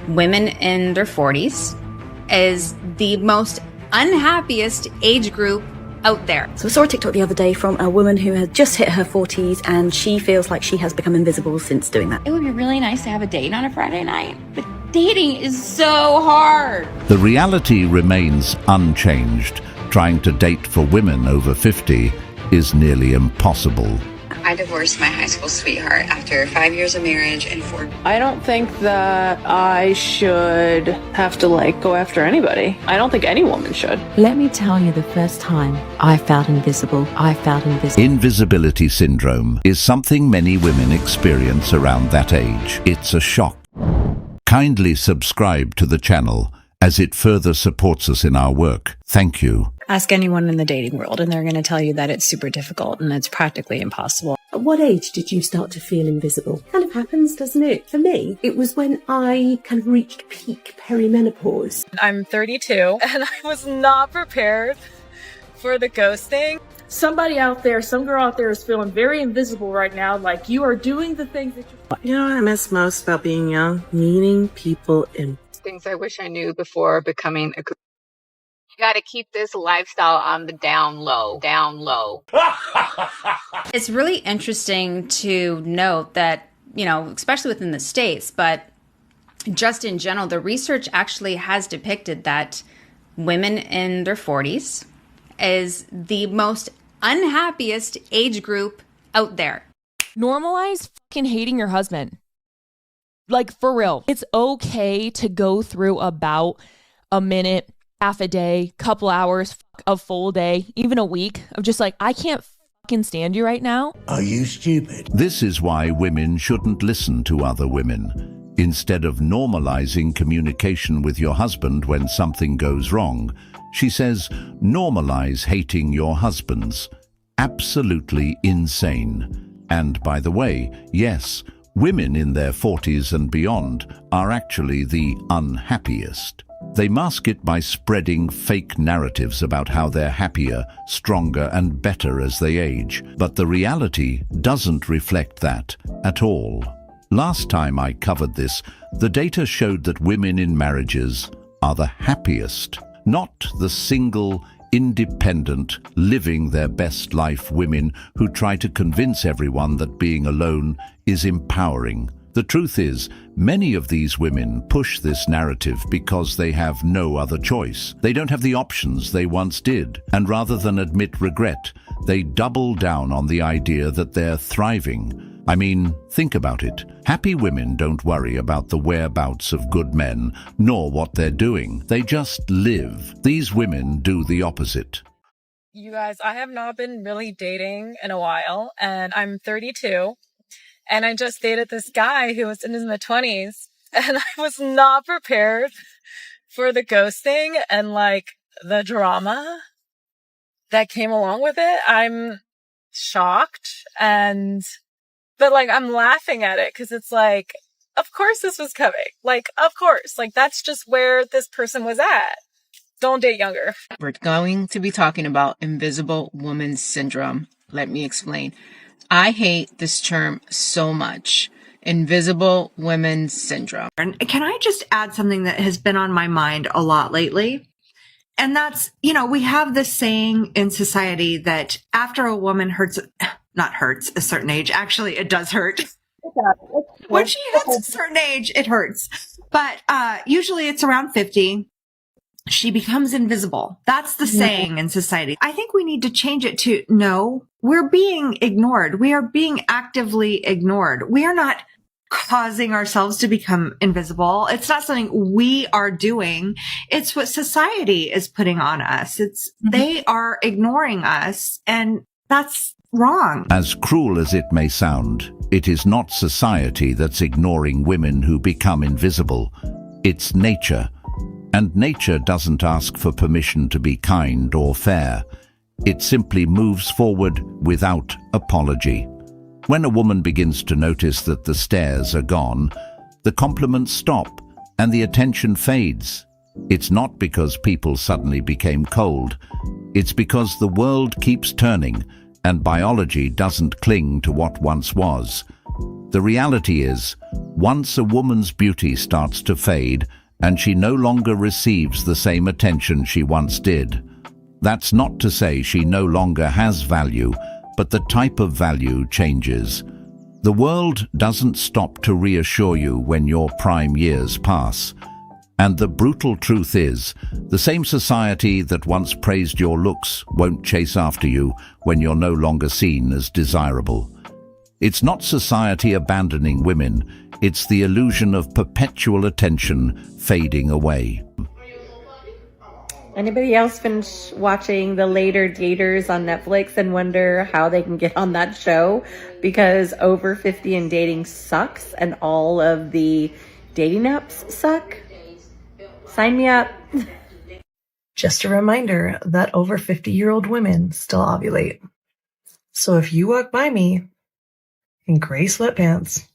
women in their 40s is the most unhappiest age group out there. So I saw a TikTok the other day from a woman who had just hit her 40s and she feels like she has become invisible since doing that. It would be really nice to have a date on a Friday night, but dating is so hard. The reality remains unchanged. Trying to date for women over 50 is nearly impossible. I divorced my high school sweetheart after 5 years of marriage and 4. I don't think that I should have to go after anybody. I don't think any woman should. Let me tell you, the first time I felt invisible, Invisibility syndrome is something many women experience around that age. It's a shock. Kindly subscribe to the channel as it further supports us in our work. Thank you. Ask anyone in the dating world and they're going to tell you that it's super difficult and it's practically impossible. At what age did you start to feel invisible? Kind of happens, doesn't it? For me, it was when I kind of reached peak perimenopause. I'm 32 and I was not prepared for the ghosting. Somebody out there, some girl out there is feeling very invisible right now, like you are doing the things that you know what I miss most about being young? Meeting people in things I wish I knew before becoming a... You got to keep this lifestyle on the down low. It's really interesting to note that, especially within the States, but just in general, the research actually has depicted that women in their 40s is the most unhappiest age group out there. Normalize fucking hating your husband. For real. It's okay to go through about a minute, half a day, couple hours, a full day, even a week of just I can't fucking stand you right now. Are you stupid? This is why women shouldn't listen to other women. Instead of normalizing communication with your husband when something goes wrong, she says, normalize hating your husbands. Absolutely insane. And by the way, yes, women in their 40s and beyond are actually the unhappiest. They mask it by spreading fake narratives about how they're happier, stronger, and better as they age. But the reality doesn't reflect that at all. Last time I covered this, the data showed that women in marriages are the happiest, not the single, independent, living their best life women who try to convince everyone that being alone is empowering. The truth is, many of these women push this narrative because they have no other choice. They don't have the options they once did, and rather than admit regret, they double down on the idea that they're thriving. I mean, think about it. Happy women don't worry about the whereabouts of good men, nor what they're doing. They just live. These women do the opposite. You guys, I have not been really dating in a while, and I'm 32. And I just dated this guy who was in his mid-20s, and I was not prepared for the ghosting and the drama that came along with it. I'm shocked but I'm laughing at it because it's of course this was coming. Of course, that's just where this person was at. Don't date younger. We're going to be talking about invisible woman syndrome. Let me explain. I hate this term so much. Invisible women syndrome. Can I just add something that has been on my mind a lot lately? And that's, we have this saying in society that after a woman not hurts a certain age, actually it does hurt. When she hits a certain age, it hurts. But usually it's around 50. She becomes invisible. That's the saying in society. I think we need to change it to, no, we're being ignored. We are being actively ignored. We are not causing ourselves to become invisible. It's not something we are doing. It's what society is putting on us. They are ignoring us, and that's wrong. As cruel as it may sound, it is not society that's ignoring women who become invisible. It's nature. And nature doesn't ask for permission to be kind or fair. It simply moves forward without apology. When a woman begins to notice that the stares are gone, the compliments stop and the attention fades. It's not because people suddenly became cold. It's because the world keeps turning and biology doesn't cling to what once was. The reality is, once a woman's beauty starts to fade and she no longer receives the same attention she once did, that's not to say she no longer has value, but the type of value changes. The world doesn't stop to reassure you when your prime years pass. And the brutal truth is, the same society that once praised your looks won't chase after you when you're no longer seen as desirable. It's not society abandoning women, it's the illusion of perpetual attention fading away. Anybody else finish watching The Later Daters on Netflix and wonder how they can get on that show? Because over 50 and dating sucks and all of the dating apps suck? Sign me up. Just a reminder that over 50-year-old women still ovulate. So if you walk by me in gray sweatpants,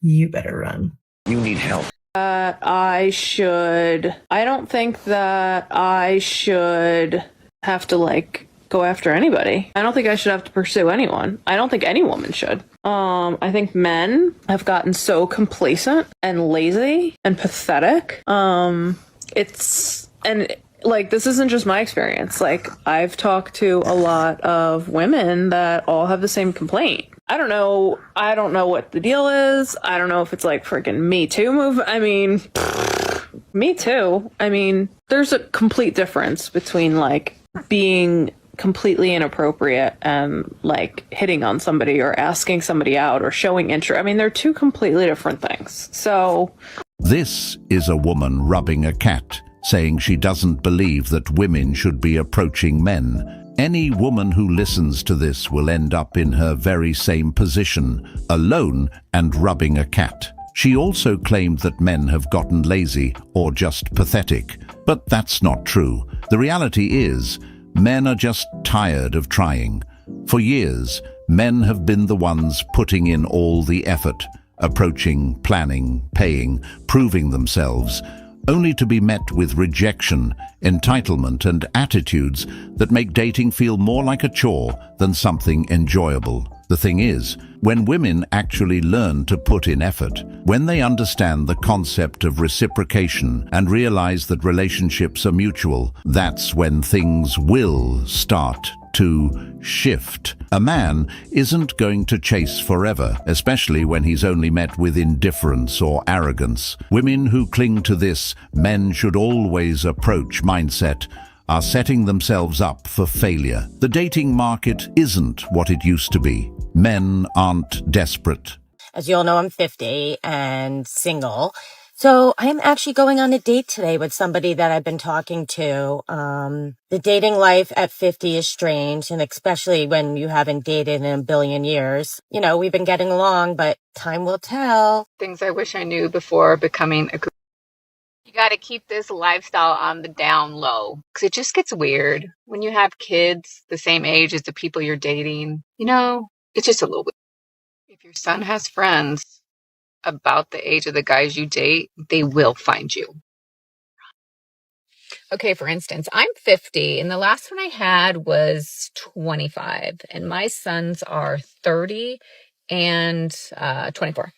you better run. You need help. I don't think that I should have to go after anybody. I don't think I should have to pursue anyone. I don't think any woman should. I think men have gotten so complacent and lazy and pathetic. This isn't just my experience. I've talked to a lot of women that all have the same complaint. I don't know what the deal is. I don't know if it's freaking Me Too move. Me Too. There's a complete difference between being completely inappropriate and hitting on somebody or asking somebody out or showing interest. They're two completely different things. So this is a woman rubbing a cat, saying she doesn't believe that women should be approaching men. Any woman who listens to this will end up in her very same position, alone and rubbing a cat. She also claimed that men have gotten lazy or just pathetic, but that's not true. The reality is, men are just tired of trying. For years, men have been the ones putting in all the effort, approaching, planning, paying, proving themselves, only to be met with rejection, entitlement, and attitudes that make dating feel more like a chore than something enjoyable. The thing is, when women actually learn to put in effort, when they understand the concept of reciprocation and realize that relationships are mutual, that's when things will start to shift. A man isn't going to chase forever, especially when he's only met with indifference or arrogance. Women who cling to this "men should always approach" mindset are setting themselves up for failure. The dating market isn't what it used to be. Men aren't desperate. As you all know, I'm 50 and single. So I'm actually going on a date today with somebody that I've been talking to. The dating life at 50 is strange, and especially when you haven't dated in a billion years. We've been getting along, but time will tell. Things I wish I knew before becoming a group. You got to keep this lifestyle on the down low, because it just gets weird when you have kids the same age as the people you're dating. It's just a little weird. If your son has friends about the age of the guys you date, they will find you. Okay, for instance, I'm 50 and the last one I had was 25 and my sons are 30 and 24.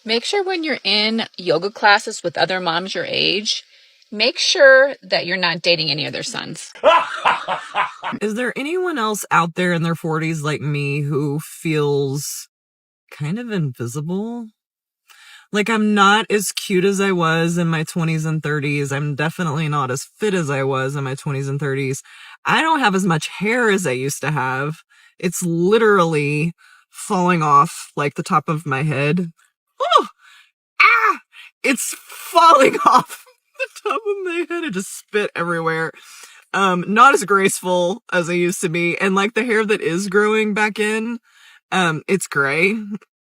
Make sure when you're in yoga classes with other moms your age, make sure that you're not dating any of their sons. Is there anyone else out there in their 40s like me who feels kind of invisible? I'm not as cute as I was in my 20s and 30s. I'm definitely not as fit as I was in my 20s and 30s. I don't have as much hair as I used to have. It's literally falling off the top of my head. Oh! Ah! It's falling off the top of my head. I just spit everywhere. Not as graceful as I used to be. And the hair that is growing back in, it's gray.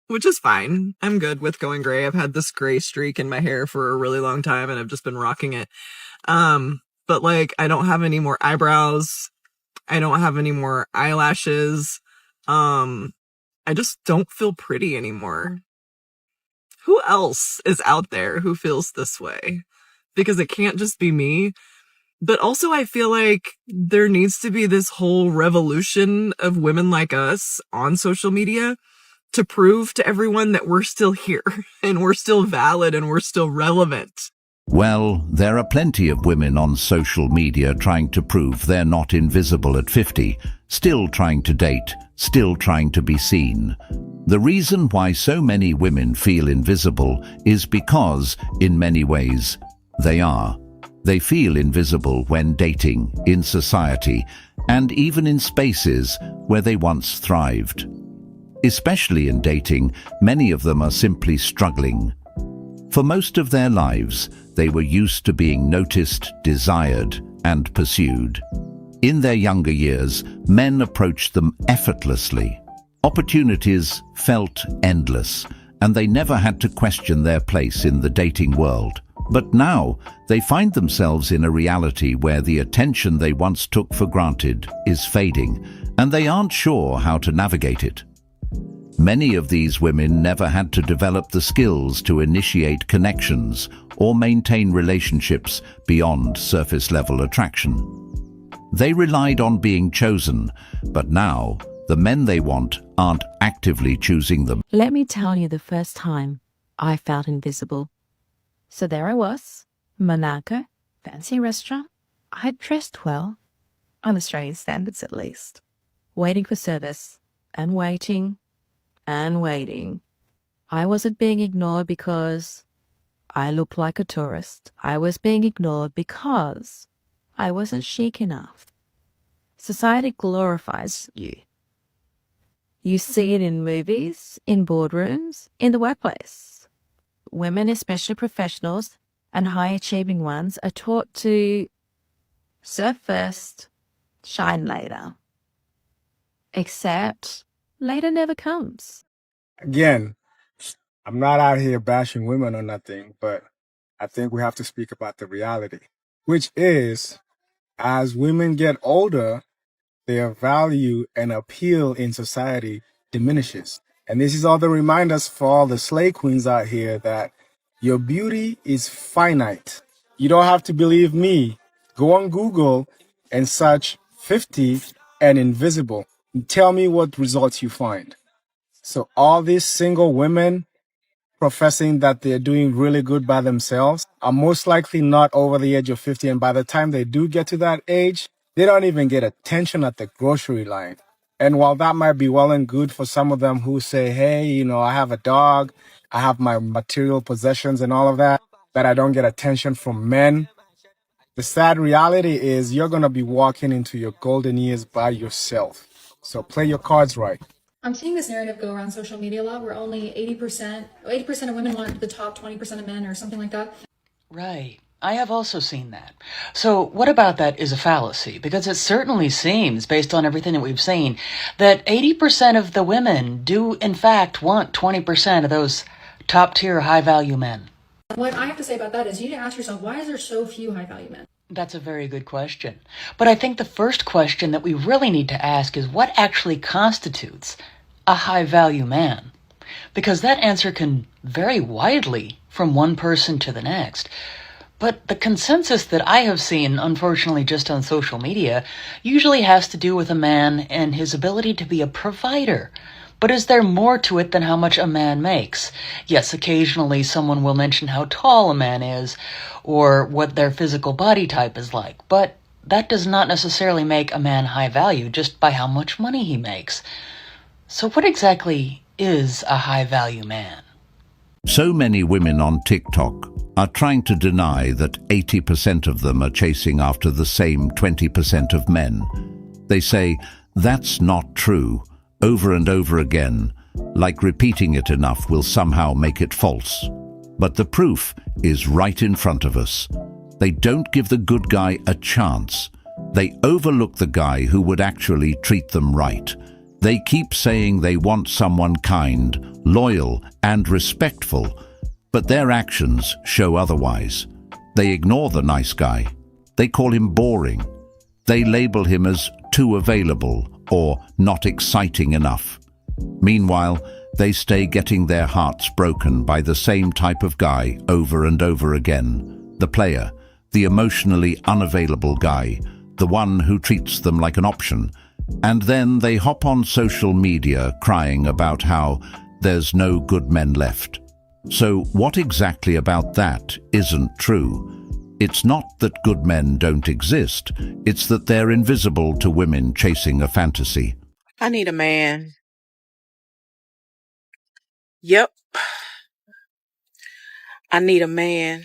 Which is fine. I'm good with going gray. I've had this gray streak in my hair for a really long time and I've just been rocking it. But I don't have any more eyebrows. I don't have any more eyelashes. I just don't feel pretty anymore. Who else is out there who feels this way? Because it can't just be me. But also I feel like there needs to be this whole revolution of women like us on social media to prove to everyone that we're still here and we're still valid and we're still relevant. Well, there are plenty of women on social media trying to prove they're not invisible at 50, still trying to date, still trying to be seen. The reason why so many women feel invisible is because, in many ways, they are. They feel invisible when dating, in society, and even in spaces where they once thrived. Especially in dating, many of them are simply struggling. For most of their lives, they were used to being noticed, desired, and pursued. In their younger years, men approached them effortlessly. Opportunities felt endless, and they never had to question their place in the dating world. But now, they find themselves in a reality where the attention they once took for granted is fading, and they aren't sure how to navigate it. Many of these women never had to develop the skills to initiate connections or maintain relationships beyond surface-level attraction. They relied on being chosen, but now the men they want aren't actively choosing them. Let me tell you the first time I felt invisible. So there I was, Monaco, fancy restaurant. I dressed well, on Australian standards at least, waiting for service and waiting. And waiting. I wasn't being ignored because I looked like a tourist. I was being ignored because I wasn't chic enough. Society glorifies you. You see it in movies, in boardrooms, in the workplace. Women, especially professionals and high-achieving ones, are taught to serve first, shine later. Except later never comes. Again, I'm not out here bashing women or nothing, but I think we have to speak about the reality, which is, as women get older, their value and appeal in society diminishes. And this is all the reminders for all the slay queens out here that your beauty is finite. You don't have to believe me. Go on Google and search 50 and invisible. Tell me what results you find. So all these single women professing that they're doing really good by themselves are most likely not over the age of 50. And by the time they do get to that age, they don't even get attention at the grocery line. And while that might be well and good for some of them who say, hey, you know, I have a dog, I have my material possessions and all of that, but I don't get attention from men. The sad reality is you're going to be walking into your golden years by yourself. So play your cards right. I'm seeing this narrative go around social media a lot where only 80% of women want the top 20% of men or something like that. Right. I have also seen that. So what about that is a fallacy? Because it certainly seems, based on everything that we've seen, that 80% of the women do in fact want 20% of those top tier high value men. What I have to say about that is you need to ask yourself, why is there so few high value men? That's a very good question. But I think the first question that we really need to ask is what actually constitutes a high-value man? Because that answer can vary widely from one person to the next. But the consensus that I have seen, unfortunately just on social media, usually has to do with a man and his ability to be a provider. But is there more to it than how much a man makes? Yes, occasionally someone will mention how tall a man is, or what their physical body type is like, but that does not necessarily make a man high value just by how much money he makes. So what exactly is a high value man? So many women on TikTok are trying to deny that 80% of them are chasing after the same 20% of men. They say, that's not true, over and over again, like repeating it enough will somehow make it false. But the proof is right in front of us. They don't give the good guy a chance. They overlook the guy who would actually treat them right. They keep saying they want someone kind, loyal, and respectful, but their actions show otherwise. They ignore the nice guy. They call him boring. They label him as too available or not exciting enough. Meanwhile, they stay getting their hearts broken by the same type of guy over and over again. The player, the emotionally unavailable guy, the one who treats them like an option, And then they hop on social media crying about how there's no good men left. So what exactly about that isn't true? It's not that good men don't exist, it's that they're invisible to women chasing a fantasy. I need a man. Yep. I need a man.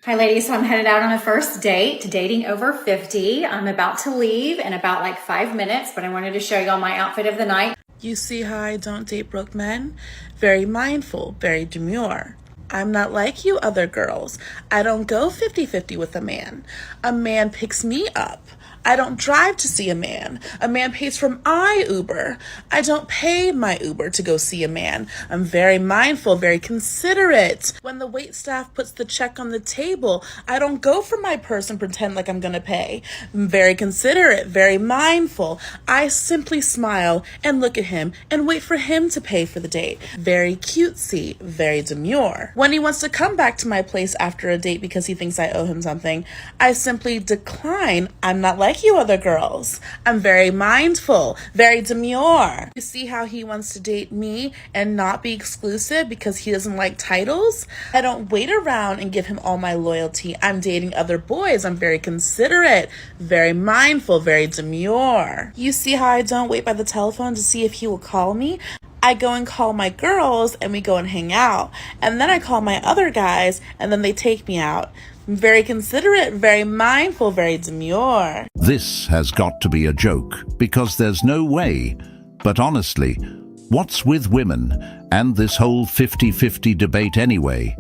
Hi ladies, so I'm headed out on a first date to dating over 50. I'm about to leave in about like 5 minutes, but I wanted to show y'all my outfit of the night. You see how I don't date broke men? Very mindful, very demure. I'm not like you other girls. I don't go 50-50 with a man. A man picks me up. I don't drive to see a man. A man pays for my Uber. I don't pay my Uber to go see a man. I'm very mindful, very considerate. When the waitstaff puts the check on the table, I don't go for my purse and pretend like I'm gonna pay. I'm very considerate, very mindful. I simply smile and look at him and wait for him to pay for the date. Very cutesy, very demure. When he wants to come back to my place after a date because he thinks I owe him something, I simply decline. I'm not like you other girls. I'm very mindful, very demure. You see how he wants to date me and not be exclusive because he doesn't like titles? I don't wait around and give him all my loyalty. I'm dating other boys. I'm very considerate, very mindful, very demure. You see how I don't wait by the telephone to see if he will call me? I go and call my girls and we go and hang out. And then I call my other guys and then they take me out. Very considerate, very mindful, very demure. This has got to be a joke, because there's no way. But honestly, what's with women and this whole 50-50 debate anyway?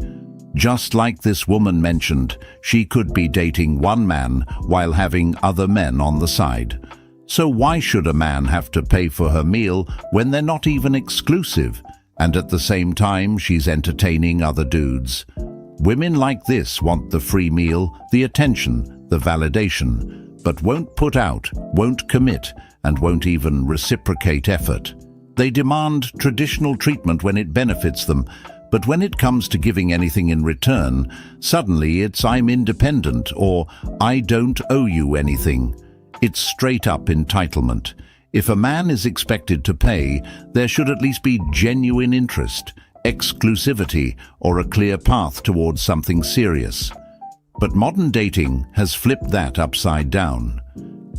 Just like this woman mentioned, she could be dating one man while having other men on the side. So why should a man have to pay for her meal when they're not even exclusive, and at the same time she's entertaining other dudes? Women like this want the free meal, the attention, the validation, but won't put out, won't commit, and won't even reciprocate effort. They demand traditional treatment when it benefits them, but when it comes to giving anything in return, suddenly it's I'm independent or I don't owe you anything. It's straight up entitlement. If a man is expected to pay, there should at least be genuine interest, exclusivity, or a clear path towards something serious. But modern dating has flipped that upside down.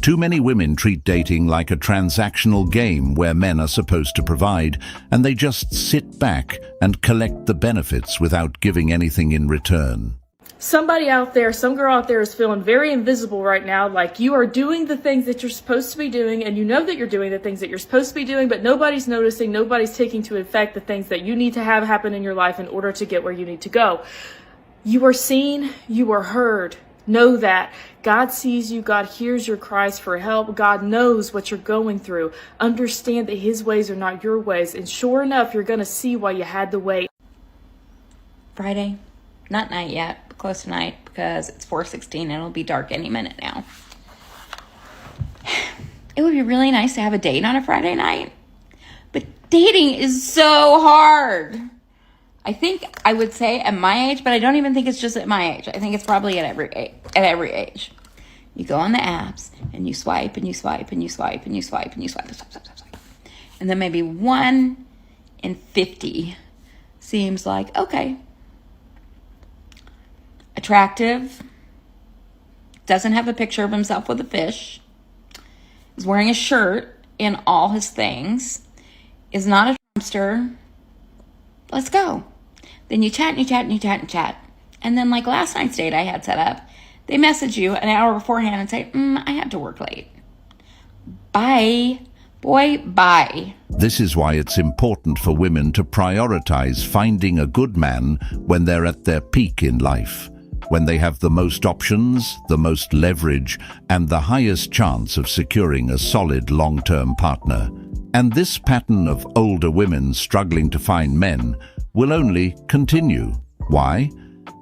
Too many women treat dating like a transactional game where men are supposed to provide, and they just sit back and collect the benefits without giving anything in return. Somebody out there, some girl out there is feeling very invisible right now, like you are doing the things that you're supposed to be doing, and you know that you're doing the things that you're supposed to be doing, but nobody's noticing, nobody's taking to effect the things that you need to have happen in your life in order to get where you need to go. You are seen, you are heard. Know that. God sees you, God hears your cries for help, God knows what you're going through. Understand that His ways are not your ways, and sure enough, you're going to see why you had to wait. Friday. Not night yet, but close to night, because it's 4:16 and it'll be dark any minute now. It would be really nice to have a date on a Friday night, but dating is so hard. I think I would say at my age, but I don't even think it's just at my age. I think it's probably at every age. You go on the apps and you swipe and you swipe and you swipe and you swipe and you swipe and swipe. And then maybe 1 in 50 seems like, okay, attractive, doesn't have a picture of himself with a fish, is wearing a shirt in all his things, is not a Trumpster. Let's go. Then you chat and you chat and you chat and chat. And then like last night's date I had set up, they message you an hour beforehand and say, I had to work late. Bye. Boy, bye. This is why it's important for women to prioritize finding a good man when they're at their peak in life, when they have the most options, the most leverage, and the highest chance of securing a solid long-term partner. And this pattern of older women struggling to find men will only continue. Why?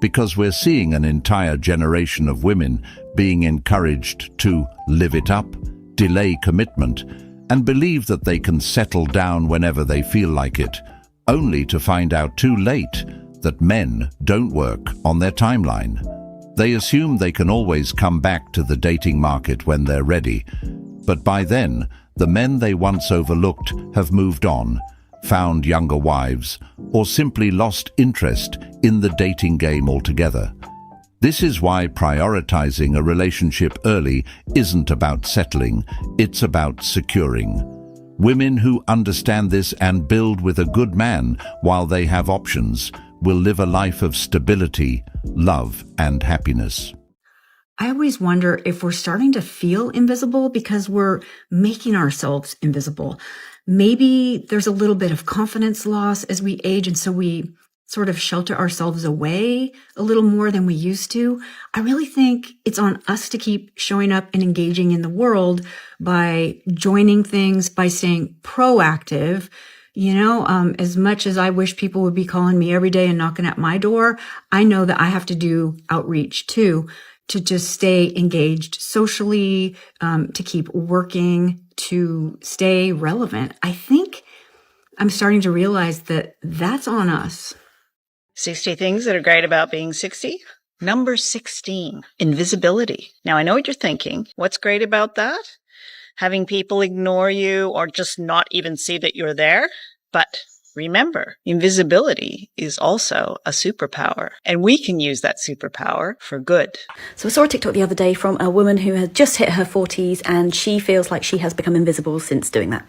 Because we're seeing an entire generation of women being encouraged to live it up, delay commitment, and believe that they can settle down whenever they feel like it, only to find out too late that men don't work on their timeline. They assume they can always come back to the dating market when they're ready, but by then, The men they once overlooked have moved on, found younger wives, or simply lost interest in the dating game altogether. This is why prioritizing a relationship early isn't about settling, it's about securing. Women who understand this and build with a good man while they have options will live a life of stability, love, and happiness. I always wonder if we're starting to feel invisible because we're making ourselves invisible. Maybe there's a little bit of confidence loss as we age, and so we sort of shelter ourselves away a little more than we used to. I really think it's on us to keep showing up and engaging in the world by joining things, by staying proactive. As much as I wish people would be calling me every day and knocking at my door, I know that I have to do outreach too, to just stay engaged socially, to keep working, to stay relevant. I think I'm starting to realize that that's on us. 60 things that are great about being 60. Number 16, invisibility. Now, I know what you're thinking. What's great about that? Having people ignore you or just not even see that you're there. But remember, invisibility is also a superpower, and we can use that superpower for good. So I saw a TikTok the other day from a woman who had just hit her 40s, and she feels like she has become invisible since doing that.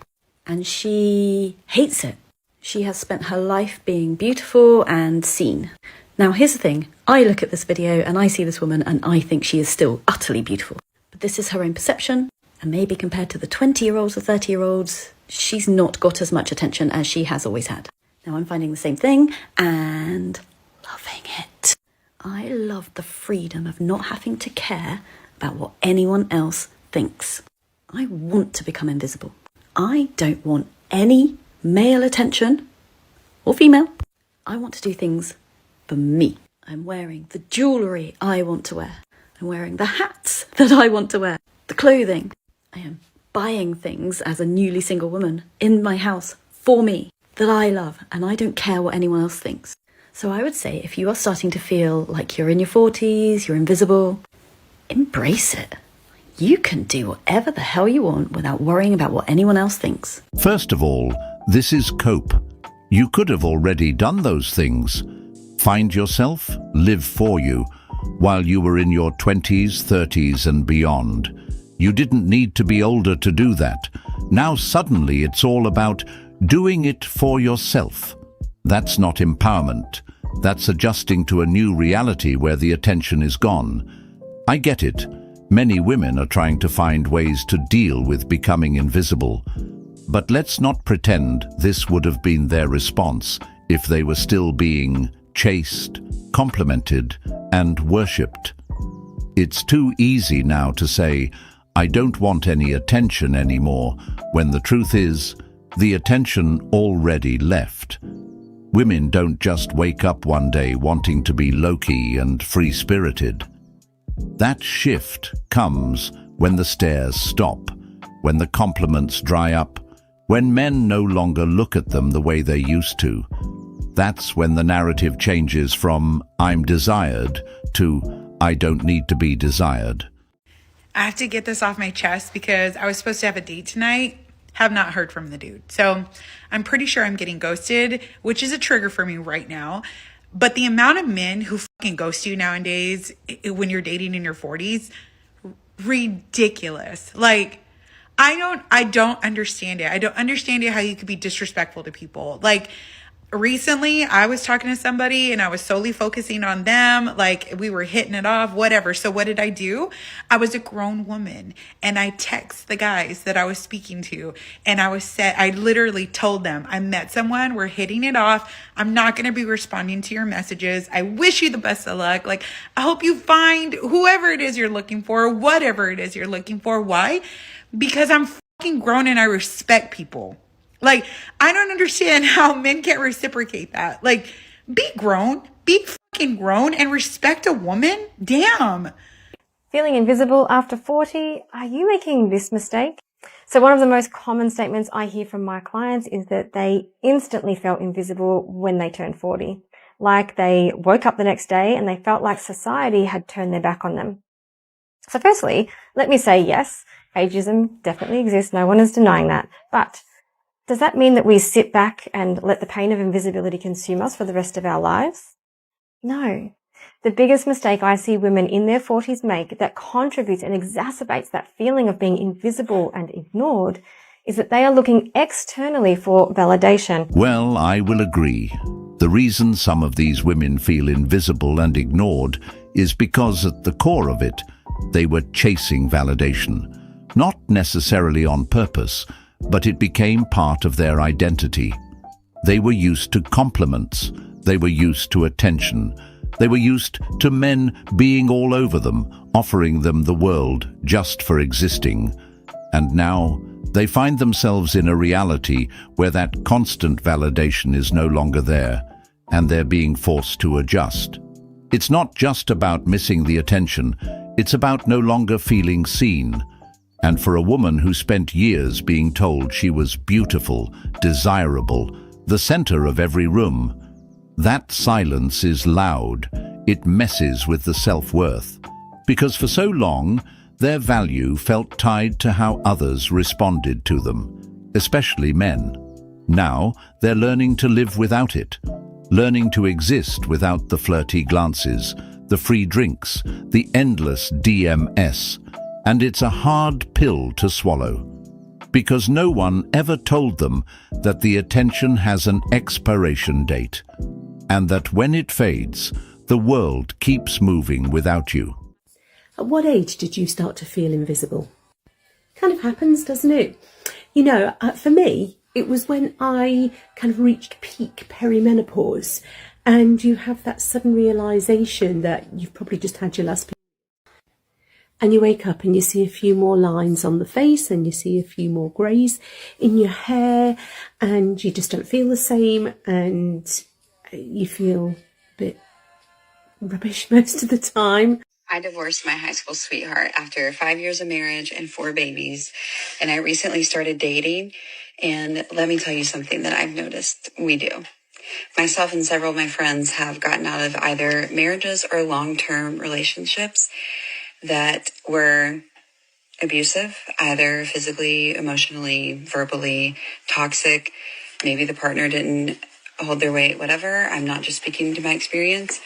And she hates it. She has spent her life being beautiful and seen. Now, here's the thing. I look at this video and I see this woman and I think she is still utterly beautiful. But this is her own perception. And maybe compared to the 20-year-olds or 30-year-olds, she's not got as much attention as she has always had. Now, I'm finding the same thing and loving it. I love the freedom of not having to care about what anyone else thinks. I want to become invisible. I don't want any male attention or female. I want to do things for me. I'm wearing the jewellery I want to wear. I'm wearing the hats that I want to wear. The clothing. I am buying things as a newly single woman in my house for me that I love, and I don't care what anyone else thinks. So I would say if you are starting to feel like you're in your 40s, you're invisible, embrace it. You can do whatever the hell you want without worrying about what anyone else thinks. First of all, this is cope. You could have already done those things. Find yourself, live for you, while you were in your 20s, 30s and beyond. You didn't need to be older to do that. Now suddenly it's all about doing it for yourself. That's not empowerment. That's adjusting to a new reality where the attention is gone. I get it. Many women are trying to find ways to deal with becoming invisible. But let's not pretend this would have been their response if they were still being chased, complimented, and worshipped. It's too easy now to say, I don't want any attention anymore, when the truth is, the attention already left. Women don't just wake up one day wanting to be low-key and free-spirited. That shift comes when the stares stop, when the compliments dry up, when men no longer look at them the way they used to. That's when the narrative changes from I'm desired to I don't need to be desired. I have to get this off my chest because I was supposed to have a date tonight. Have not heard from the dude. So I'm pretty sure I'm getting ghosted, which is a trigger for me right now. But the amount of men who fucking ghost you nowadays when you're dating in your 40s, ridiculous. Like, I don't understand it. I don't understand it how you could be disrespectful to people. Like, recently I was talking to somebody and I was solely focusing on them. Like, we were hitting it off, whatever. So what did I do? I was a grown woman and I text the guys that I was speaking to and I literally told them, I met someone, we're hitting it off. I'm not going to be responding to your messages. I wish you the best of luck. Like, I hope you find whoever it is you're looking for, whatever it is you're looking for. Why? Because I'm fucking grown and I respect people. Like, I don't understand how men can't reciprocate that. Like, be grown, be fucking grown and respect a woman. Damn. Feeling invisible after 40? Are you making this mistake? So one of the most common statements I hear from my clients is that they instantly felt invisible when they turned 40. Like they woke up the next day and they felt like society had turned their back on them. So firstly, let me say yes, Ageism definitely exists. No one is denying that. But does that mean that we sit back and let the pain of invisibility consume us for the rest of our lives? No. The biggest mistake I see women in their 40s make that contributes and exacerbates that feeling of being invisible and ignored is that they are looking externally for validation. Well, I will agree. The reason some of these women feel invisible and ignored is because at the core of it, they were chasing validation. Not necessarily on purpose, but it became part of their identity. They were used to compliments. They were used to attention. They were used to men being all over them, offering them the world just for existing. And now they find themselves in a reality where that constant validation is no longer there, and they're being forced to adjust. It's not just about missing the attention, it's about no longer feeling seen. And for a woman who spent years being told she was beautiful, desirable, the center of every room, that silence is loud. It messes with the self-worth. Because for so long, their value felt tied to how others responded to them, especially men. Now, they're learning to live without it, learning to exist without the flirty glances, the free drinks, the endless DMS. And it's a hard pill to swallow, because no one ever told them that the attention has an expiration date, and that when it fades, the world keeps moving without you. At what age did you start to feel invisible? Kind of happens, doesn't it? You know, for me, it was when I kind of reached peak perimenopause, and you have that sudden realization that you've probably just had your last period. And you wake up and you see a few more lines on the face and you see a few more greys in your hair, and you just don't feel the same, and you feel a bit rubbish most of the time. I divorced my high school sweetheart after 5 years of marriage and 4 babies, and I recently started dating. And let me tell you something that I've noticed we do. Myself and several of my friends have gotten out of either marriages or long-term relationships that were abusive, either physically, emotionally, verbally, toxic. Maybe the partner didn't hold their weight, whatever. I'm not just speaking to my experience.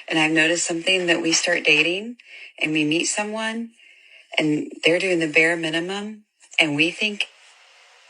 And I've noticed something, that we start dating and we meet someone and they're doing the bare minimum and we think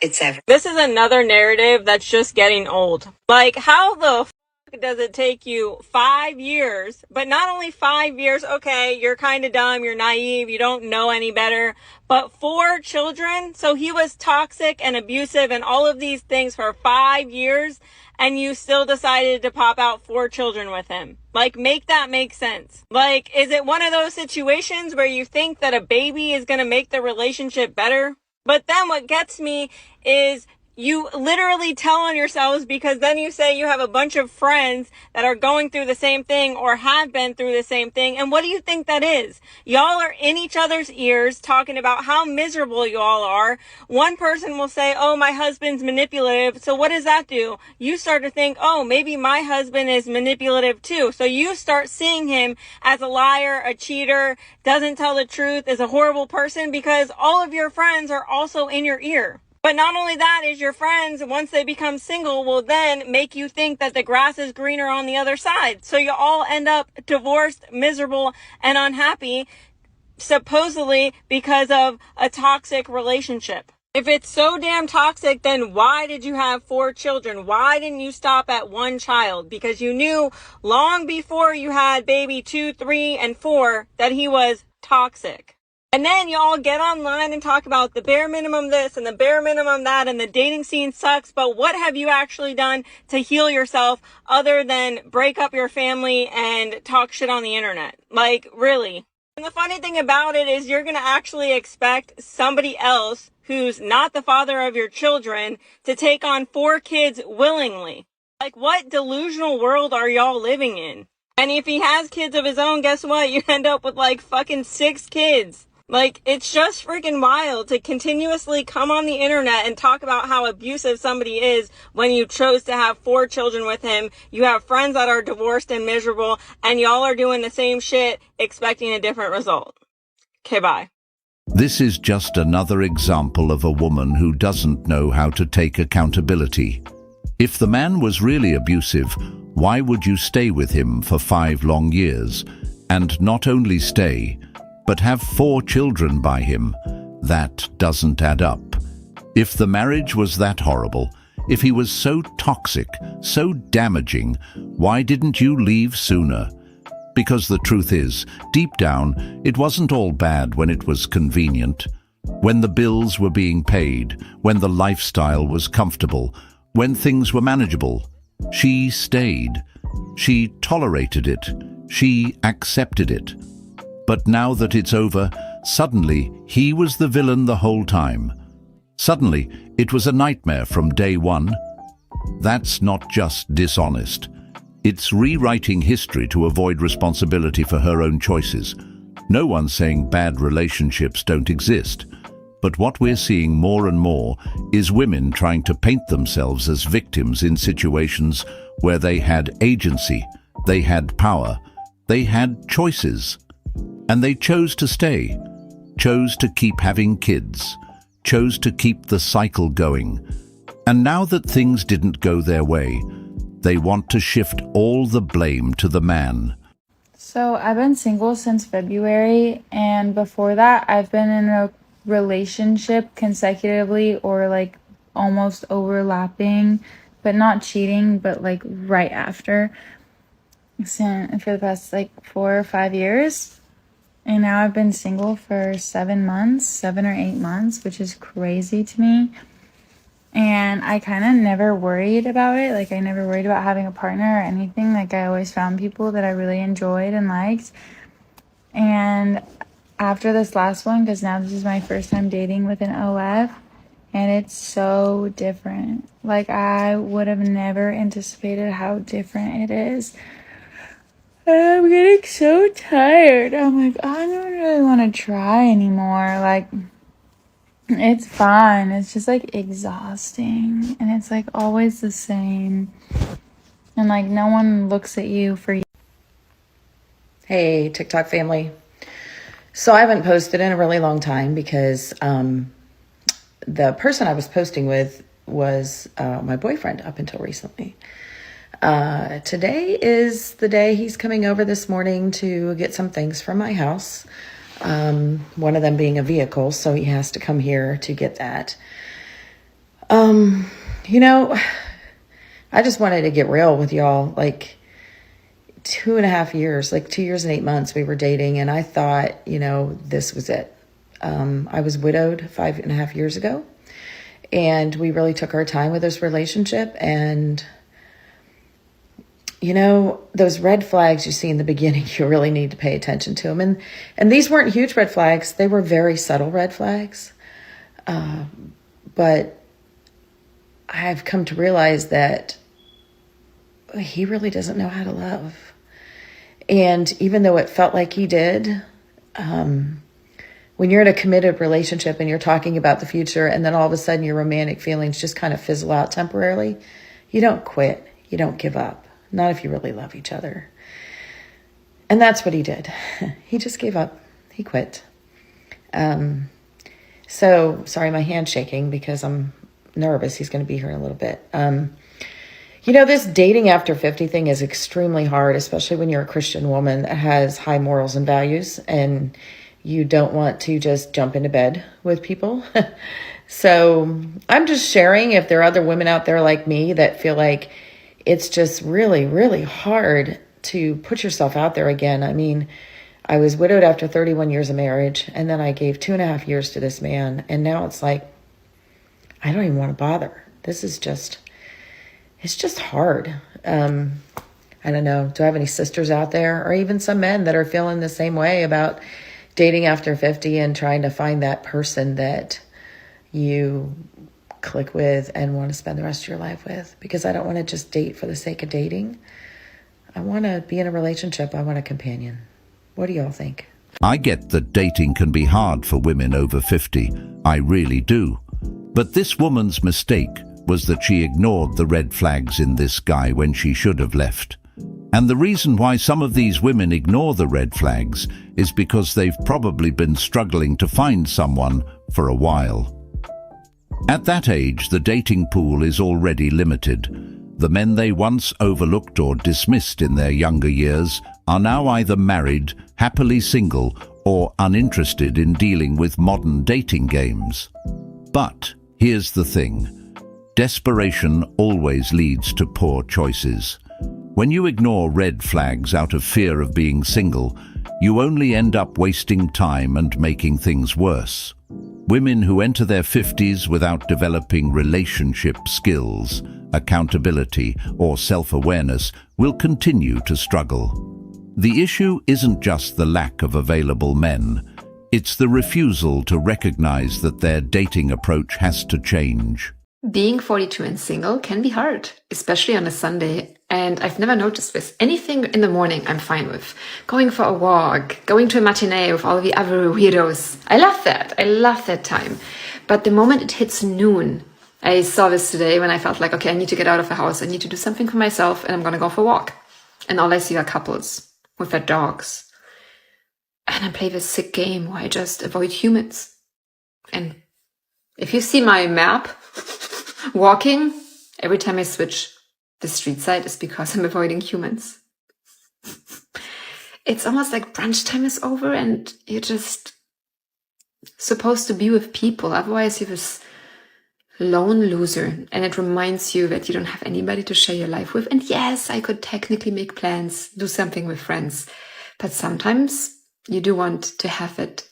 it's everything. This is another narrative that's just getting old. Like, how the f*** does it take you 5 years, but not only 5 years, okay, you're kind of dumb, you're naive, you don't know any better, but 4 children? So he was toxic and abusive and all of these things for 5 years, and you still decided to pop out 4 children with him. Like, make that make sense. Like, is it one of those situations where you think that a baby is going to make the relationship better? But then what gets me is you literally tell on yourselves, because then you say you have a bunch of friends that are going through the same thing or have been through the same thing. And what do you think that is? Y'all are in each other's ears talking about how miserable y'all are. One person will say, oh, my husband's manipulative. So what does that do? You start to think, oh, maybe my husband is manipulative too. So you start seeing him as a liar, a cheater, doesn't tell the truth, is a horrible person, because all of your friends are also in your ear. But not only that, is your friends, once they become single, will then make you think that the grass is greener on the other side. So you all end up divorced, miserable, and unhappy, supposedly because of a toxic relationship. If it's so damn toxic, then why did you have 4 children? Why didn't you stop at 1 child? Because you knew long before you had baby 2, 3, and 4 that he was toxic. And then you all get online and talk about the bare minimum this and the bare minimum that, and the dating scene sucks. But what have you actually done to heal yourself other than break up your family and talk shit on the internet? Like, really? And the funny thing about it is you're going to actually expect somebody else who's not the father of your children to take on 4 kids willingly. Like, what delusional world are y'all living in? And if he has kids of his own, guess what? You end up with like fucking 6 kids. Like, it's just freaking wild to continuously come on the internet and talk about how abusive somebody is when you chose to have 4 children with him. You have friends that are divorced and miserable, and y'all are doing the same shit expecting a different result. Okay, bye. This is just another example of a woman who doesn't know how to take accountability. If the man was really abusive, why would you stay with him for 5 long years? And not only stay, but have 4 children by him? That doesn't add up. If the marriage was that horrible, if he was so toxic, so damaging, why didn't you leave sooner? Because the truth is, deep down, it wasn't all bad when it was convenient. When the bills were being paid, when the lifestyle was comfortable, when things were manageable, she stayed. She tolerated it. She accepted it. But now that it's over, suddenly he was the villain the whole time. Suddenly, it was a nightmare from day one. That's not just dishonest. It's rewriting history to avoid responsibility for her own choices. No one's saying bad relationships don't exist. But what we're seeing more and more is women trying to paint themselves as victims in situations where they had agency, they had power, they had choices. And they chose to stay, chose to keep having kids, chose to keep the cycle going. And now that things didn't go their way, they want to shift all the blame to the man. So I've been single since February, and before that I've been in a relationship consecutively or like almost overlapping, but not cheating, but like right after, for the past like 4 or 5 years. And now I've been single for 7 months, 7 or 8 months, which is crazy to me. And I kind of never worried about it. Like, I never worried about having a partner or anything. Like, I always found people that I really enjoyed and liked. And after this last one, because now this is my first time dating with an OF, and it's so different. Like, I would have never anticipated how different it is. And I'm getting so tired. I'm like, I don't really want to try anymore. Like, it's fine. It's just like exhausting. And it's like always the same. And like no one looks at you for you. Hey, TikTok family. So I haven't posted in a really long time because the person I was posting with was my boyfriend up until recently. Today is the day he's coming over this morning to get some things from my house. One of them being a vehicle, so he has to come here to get that. You know, I just wanted to get real with y'all. Like 2.5 years, like 2 years and 8 months we were dating, and I thought, you know, this was it. I was widowed 5.5 years ago, and we really took our time with this relationship. And you know, those red flags you see in the beginning, you really need to pay attention to them. And these weren't huge red flags. They were very subtle red flags. But I've come to realize that he really doesn't know how to love. And even though it felt like he did, when you're in a committed relationship and you're talking about the future, and then all of a sudden your romantic feelings just kind of fizzle out temporarily, you don't quit. You don't give up. Not if you really love each other. And that's what he did. He just gave up. He quit. So, sorry, my hand's shaking because I'm nervous. He's going to be here in a little bit. You know, this dating after 50 thing is extremely hard, especially when you're a Christian woman that has high morals and values and you don't want to just jump into bed with people. So I'm just sharing if there are other women out there like me that feel like it's just really, really hard to put yourself out there again. I mean, I was widowed after 31 years of marriage, and then I gave 2.5 years to this man, and now it's like, I don't even want to bother. This is just, it's just hard. I don't know. Do I have any sisters out there, or even some men that are feeling the same way about dating after 50 and trying to find that person that you click with and want to spend the rest of your life with? Because I don't want to just date for the sake of dating. I want to be in a relationship. I want a companion. What do y'all think? I get that dating can be hard for women over 50. I really do. But this woman's mistake was that she ignored the red flags in this guy when she should have left. And the reason why some of these women ignore the red flags is because they've probably been struggling to find someone for a while. At that age, the dating pool is already limited. The men they once overlooked or dismissed in their younger years are now either married, happily single, or uninterested in dealing with modern dating games. But here's the thing. Desperation always leads to poor choices. When you ignore red flags out of fear of being single, you only end up wasting time and making things worse. Women who enter their 50s without developing relationship skills, accountability, or self-awareness will continue to struggle. The issue isn't just the lack of available men. It's the refusal to recognize that their dating approach has to change. Being 42 and single can be hard, especially on a Sunday, and I've never noticed this. Anything in the morning I'm fine with. Going for a walk, going to a matinee with all the other weirdos. I love that. I love that time. But the moment it hits noon, I saw this today when I felt like, okay, I need to get out of the house. I need to do something for myself and I'm going to go for a walk. And all I see are couples with their dogs. And I play this sick game where I just avoid humans. And if you see my map, walking, every time I switch the street side is because I'm avoiding humans. It's almost like brunch time is over and you're just supposed to be with people. Otherwise you're this lone loser and it reminds you that you don't have anybody to share your life with. And yes, I could technically make plans, do something with friends, but sometimes you do want to have that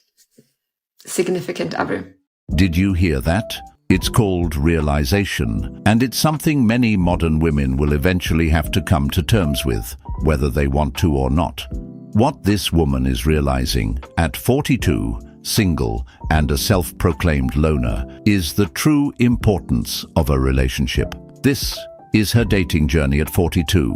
significant other. Did you hear that? It's called realization, and it's something many modern women will eventually have to come to terms with, whether they want to or not. What this woman is realizing, at 42, single, and a self-proclaimed loner, is the true importance of a relationship. This is her dating journey at 42.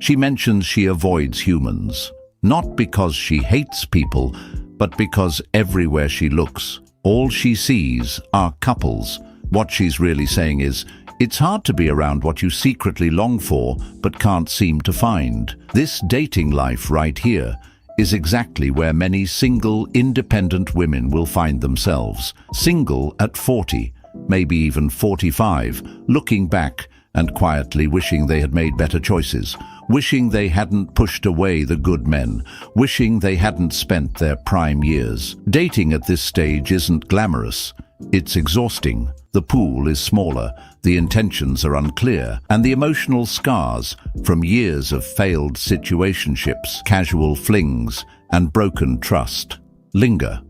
She mentions she avoids humans, not because she hates people, but because everywhere she looks, all she sees are couples. What she's really saying is, it's hard to be around what you secretly long for but can't seem to find. This dating life right here is exactly where many single, independent women will find themselves. Single at 40, maybe even 45, looking back and quietly wishing they had made better choices, wishing they hadn't pushed away the good men, wishing they hadn't spent their prime years. Dating at this stage isn't glamorous. It's exhausting. The pool is smaller, the intentions are unclear, and the emotional scars from years of failed situationships, casual flings, and broken trust linger.